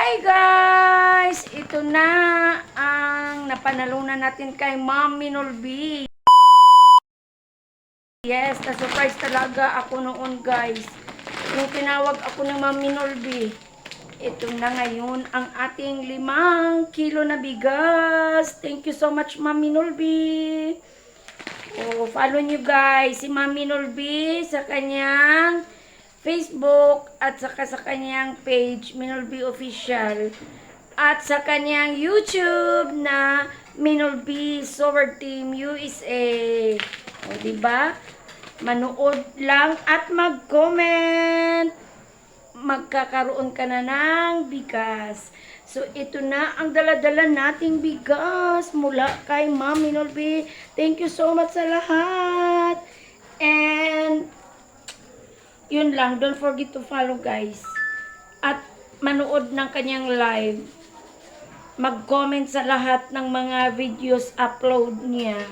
Hi guys! Ito na ang napanalunan natin kay Ma'am Minolby. Yes, na-surprise talaga ako noon guys. Yung tinawag ako ng Ma'am Minolby. Ito na ngayon ang ating 5 kilo na bigas. Thank you so much Ma'am Minolby. Oh, follow nyo guys si Ma'am Minolby sa kanyang Facebook at saka sa kanyang page Minolby Official at sa kanyang YouTube na Minolby Sword Team USA. O diba? Manood lang at mag-comment. Magkakaroon ka na ng bigas. So, ito na ang daladala nating bigas mula kay Ma'am Minolby. Thank you so much sa lahat. And yun lang, don't forget to follow guys. At manood ng kanyang live. Mag-comment sa lahat ng mga videos upload niya.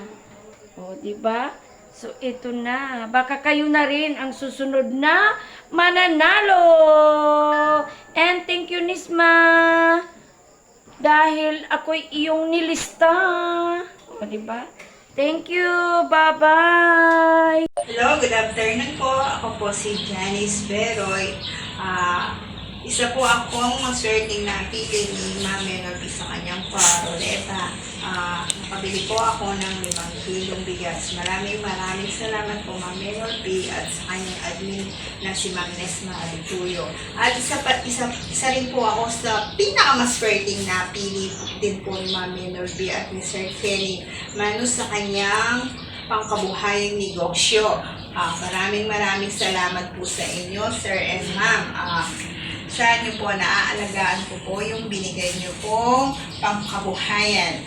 O, diba? So, ito na. Baka kayo na rin ang susunod na mananalo. And thank you, Nisma. Dahil ako'y iyong nilista. O, diba? Thank you. Bye-bye. Hello, good afternoon po. Ako po si Janice Beroy. Isa po akong maswerteng napili ni Ma'am Minolby sa kanyang paroleta. Nakabili po ako ng 5 kilong bigas. Maraming salamat po Ma'am Minolby at sa kanyang admin na si Ma'am Nesma Alituyo. At isa rin po ako sa pinakamaswerteng napili din po ni Ma'am Minolby at ni Sir Kenny Manu sa kanyang pangkabuhayang negosyo. Maraming salamat po sa inyo, Sir and Ma'am. Sa inyo po, naaalagaan ko po yung binigay niyo pong pangkabuhayan.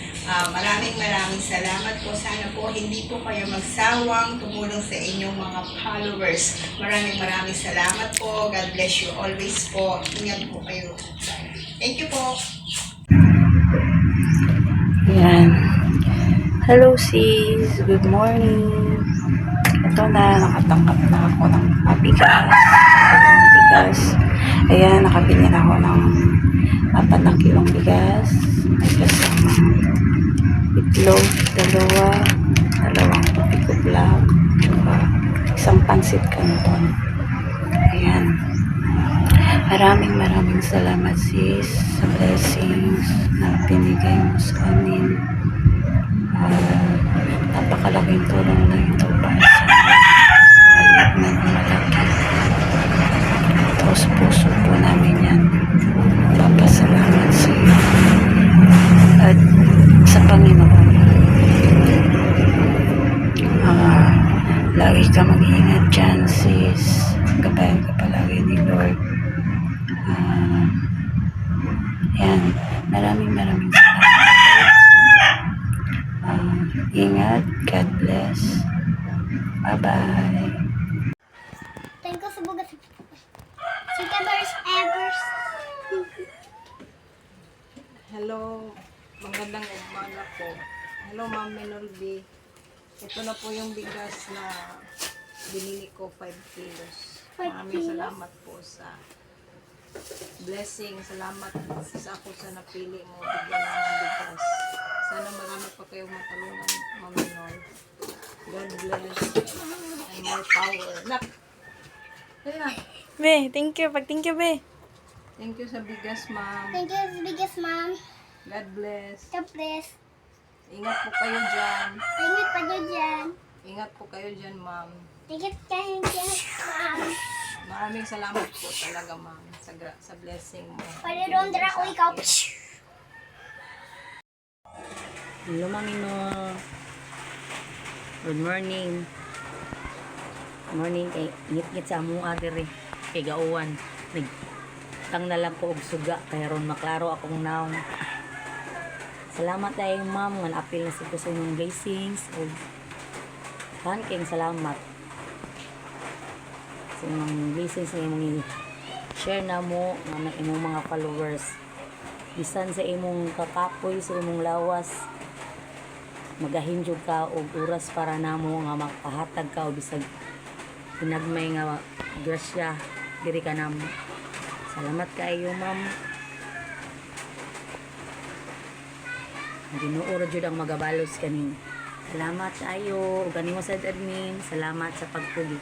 Maraming salamat po. Sana po hindi po kayo magsawang tumulong sa inyong mga followers. Maraming salamat po. God bless you always po. Ingat po kayo. Thank you po. Yan. Hello sis, good morning. Ito na, nakatanggap na ako ng bigas. Ayan, nakabili na ako ng 4 na kilong bigas. May kasama itlog, dalawang piko black, isang pansit canton. Ayan. Maraming salamat sis sa blessings na binigay mo sa amin. Napakalaking tulong na ito para sa maliit na malaki. Tapos puso po namin yan. Papasalamat sa iyo at sa Panginoon. Lagi ka mag-iingat dyan sis. Gabayan ka palagi ni Lord. Yan. Maraming salamat. Ingat. God bless. Bye-bye. Thank you sa bugas. September's Evers. Hello, magandang umaga po. Hello, Ma'am Minolby. Ito na po yung bigas na binili ko, 5 kilos. Maraming salamat po sa blessing. Salamat sa ako sa napili mo. Bigyan ng bigas. Sana marami pa kayong matulungan, Ma'am Minolby. God bless and more power. Nak! Kaya, Be, thank you. Thank you, Be. thank you sa bigas, Ma'am. Thank you sa bigas, ma'am. God bless. God bless. Ingat po kayo dyan. Ingat pa dyan dyan. Ingat po kayo dyan, Ma'am. Ingat kayo dyan, ma'am. Maraming salamat po talaga, Ma'am, sa blessing mo. Palirondra ko ikaw. Hello, Mamino. Good morning. Good morning. Kay ngit-ngit sa among adere. Kay gauwan. Nagtang na lang ko og suga. Kaya ron maklaro akong naong. Salamat tayo, Ma'am. Nga apil na sa gusto ng blessings. O thanking salamat. Sa imong blessings na imong share na mo ng imong mga followers. Bisan sa imong kakapoy, sa imong lawas. Magahinjog ka og oras para namo nga makahatag ka o bisag pinagmay nga grasya diri ka namo. Salamat kayo, Ma'am. Ginoo ra jud ang magabalos kani. Salamat ayo, gani mo sa admin. Salamat sa pagpuli.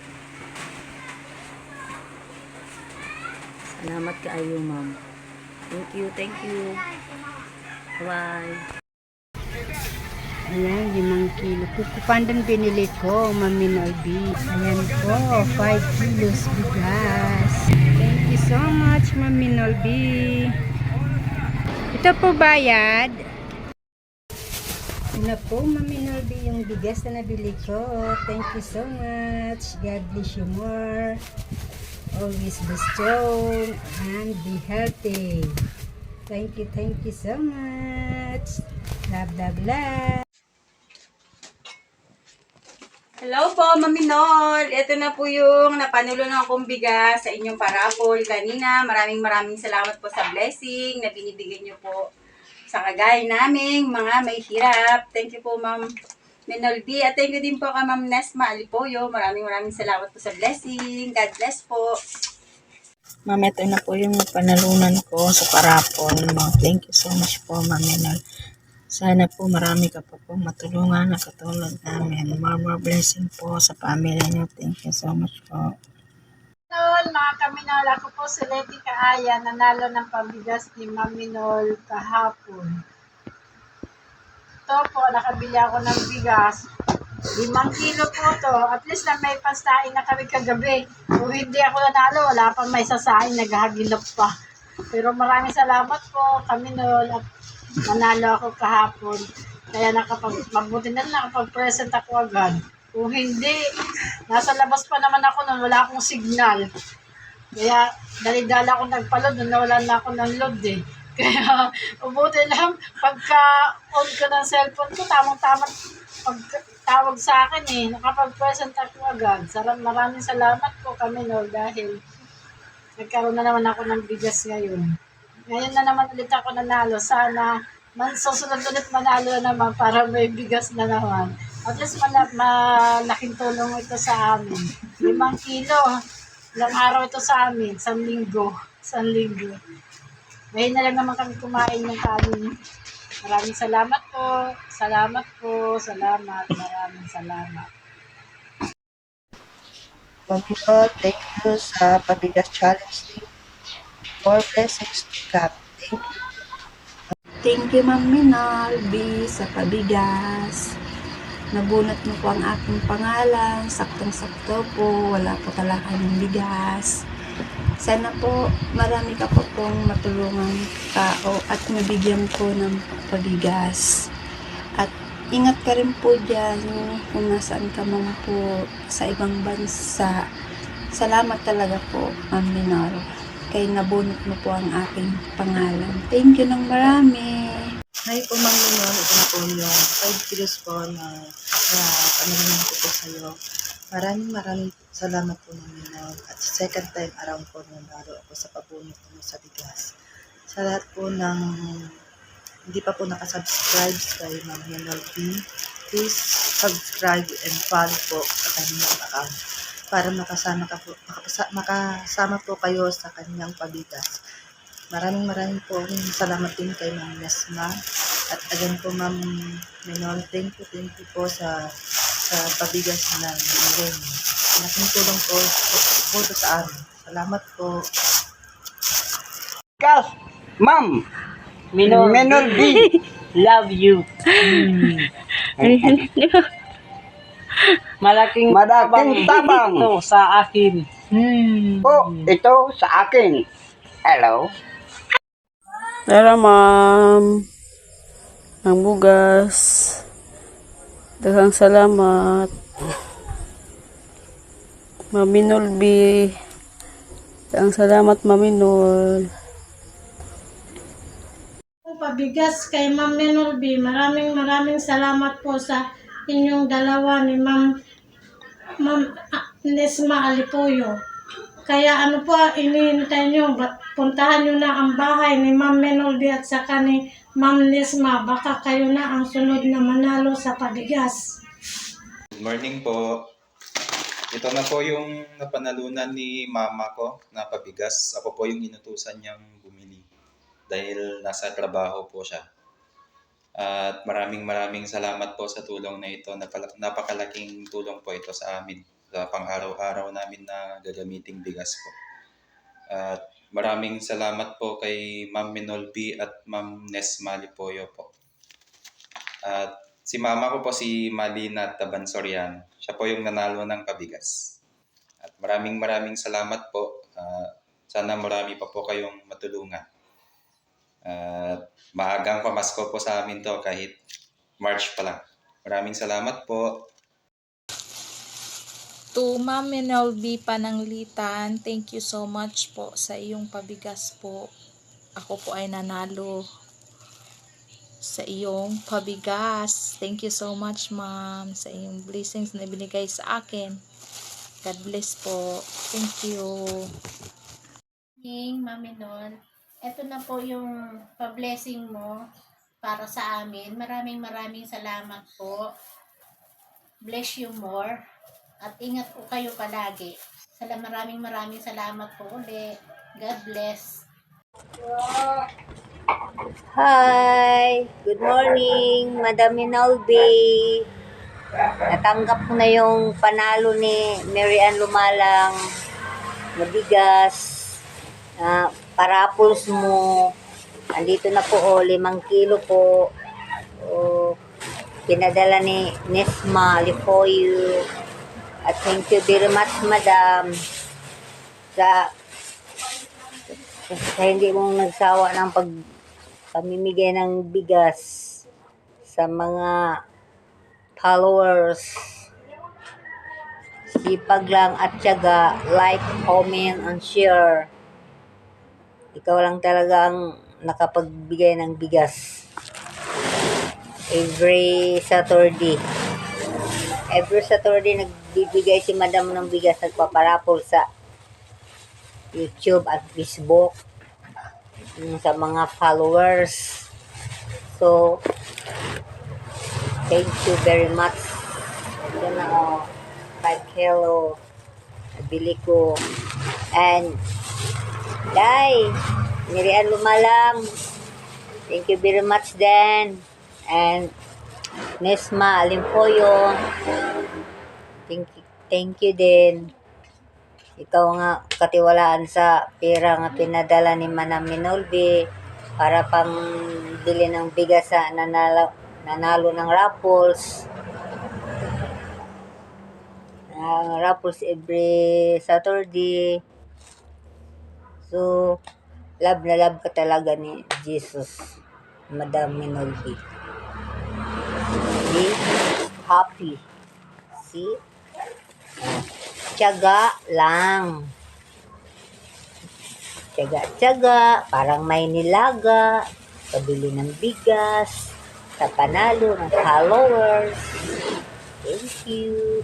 Salamat kaayo, ma'am. Thank you, thank you. Bye. Ayan, 5 kilo. Kukupandan binili ko, Mami Nolby. Ayan po, 5 kilos bigas. Thank you so much, Mami Nolby. Ito po bayad. Ito na po, Mami Nolby, yung bigas na nabili ko. Thank you so much. God bless you more. Always be strong and be healthy. Thank you so much. Love, love, love. Hello po, Mami Nol. Ito na po yung napanulunan kong bigas sa inyong parapol kanina. Maraming salamat po sa blessing na binibigyan niyo po sa kagaya naming mga may hirap. Thank you po, Ma'am Minolby. At thank you din po kay Ma'am Nesma Alipoyo. Maraming salamat po sa blessing. God bless po. Ma'am, ito na po yung panalunan ko sa parapon. Thank you so much po, Ma'am Minol. Sana po marami ka po matulungan na katulad namin. More blessing po sa family niyo. Thank you so much po. Noon, mga kaminol, ako po si Leti Kaaya, nanalo ng pambigas ni Maminol kahapon. Ito po, nakabili ako ng bigas. 5 kilo po to. At least na may pasain na kami kagabi. Kung hindi ako nanalo, wala pa may sasain, naghahagilap pa. Pero maraming salamat po, Kaminol, at nanalo ako kahapon. Kaya mabuti na nakapag-present ako agad. Kung hindi, nasa labas pa naman ako nung wala akong signal. Kaya dali-dala ako nagpa-load nung nawala na ako ng load eh. Kaya ubuti lang, pagka-on ko ng cellphone ko, tamang-tamang pagtawag sa akin eh. Nakapag-present ako agad. Maraming salamat po kami no dahil nagkaroon na naman ako ng bigas ngayon. Ngayon na naman ulit ako nanalo. Sana susunod ulit manalo na naman para may bigas na naman. At least malaking tulong ito sa amin. 5 kilo. Ilang araw ito sa amin. 1 linggo. 1 linggo. Ngayon na lang naman kami kumain ng kanin. Maraming salamat po. Salamat po. Salamat. Maraming salamat. Panginoon, thank you sa pabigas challenge team. More blessings to come. Thank you. Thank you, Ma'am Minolby, sa pabigas. Nabunot mo po ang aking pangalan. Saktong-sakto po. Wala po talaga ng bigas. Sana po marami ka po pong matulungan tao at mabigyan po ng pabigas. At ingat ka rin po dyan kung nasaan ka man po sa ibang bansa. Salamat talaga po, Ma'am Minor. Kay nabunot mo po ang aking pangalan. Thank you ng marami. Hi po, Ma'am Minor. Ito na po yung 5 kilos po na panalunan ko po sa iyo. Maraming salamat po, Ma'am Minor. At second time around po nanalo ako sa pabunot mo sa bigas. Sa lahat po ng hindi pa po nakasubscribe kay Ma'am Minor B, please subscribe and follow po sa kanyang account para makasama po kayo sa kanyang pabigas. Maraming po salamat din kay Ma'am Nesma. At again po, Ma'am Minor, thank you po sa pabigas na binigay niyo. Malaking tulong po ito sa amin. Salamat po. Gas, Ma'am Minor B, love you. Malaking tabang ito sa akin. Ito sa akin. Hello. Tara, ma'am. Ang bugas. Daghang salamat. Mami Nolby. Daghang salamat, Mami Nol. Pabigas kay Ma'am Minolby. Maraming salamat po sa inyong dalawa ni Ma'am Nesma Alipoyo. Kaya ano po, inihintay nyo, puntahan nyo na ang bahay ni Ma'am Minolby at saka ni Ma'am Nesma. Baka kayo na ang sunod na manalo sa pabigas. Good morning po. Ito na po yung napanalunan ni mama ko na pabigas. Ako po yung inutusan niyang bumili dahil nasa trabaho po siya. At maraming salamat po sa tulong na ito. Napakalaking tulong po ito sa amin sa pang-araw-araw namin na gagamiting bigas po. At maraming salamat po kay Ma'am Minolby at Ma'am Nesma Lipoyo po. At si mama ko po si Malina Tabansorian. Siya po yung nanalo ng pabigas. At maraming salamat po. Sana marami pa po kayong matulungan. At maagang pamasko po sa amin to kahit March pa lang. Maraming salamat po. To Ma'am Minolby Pananglitan, thank you so much po sa iyong pabigas po. Ako po ay nanalo sa iyong pabigas. Thank you so much, Ma'am, sa iyong blessings na binigay sa akin. God bless po. Thank you. Mami Nol, ito na po yung pa-blessing mo para sa amin. Maraming salamat po. Bless you more. At ingat po kayo palagi. Maraming salamat po ulit. God bless. Hi! Good morning, Madam Minolby. Natanggap ko na yung panalo ni Mary Ann Lumalang na bigas. Parapols mo. Andito na po, 5 kilo po. Pinadala ni Nesma Lipoyo. At thank you very much, Madam, sa hindi mong nagsawa ng pamimigay ng bigas sa mga followers. Sipag lang at tiyaga, like, comment, and share. Ikaw lang talaga ang nakapagbigay ng bigas. Every Saturday nagbibigay si Madam ng bigas, nagpaparapol sa YouTube at Facebook sa mga followers. So, thank you very much. Ito na 5 kilo nabili ko. And Day, Mary Ann Lumalang, thank you very much then. And Nesma Lipoyo, thank you din. Ikaw nga katiwalaan sa pera nga pinadala ni Manang Minolby para pang bili ng bigas sa nanalo ng raffles. Raffles every Saturday. So, love na love ka talaga ni Jesus, Madam Minolby. Be happy. See? Tiyaga lang. Tiyaga, parang may nilaga, pabili ng bigas, sa panalo ng followers. Thank you.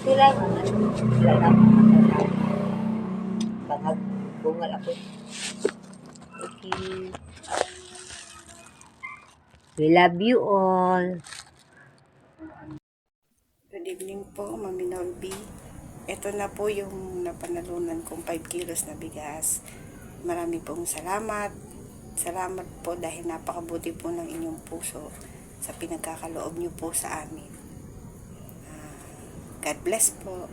Sila na bungal ako. Thank you. We love you all. Good evening po, Mami Nolby. Ito na po yung napanalunan kong 5 kilos na bigas. Marami pong salamat. Salamat po dahil napakabuti po ng inyong puso sa pinagkakaloob niyo po sa amin. God bless po.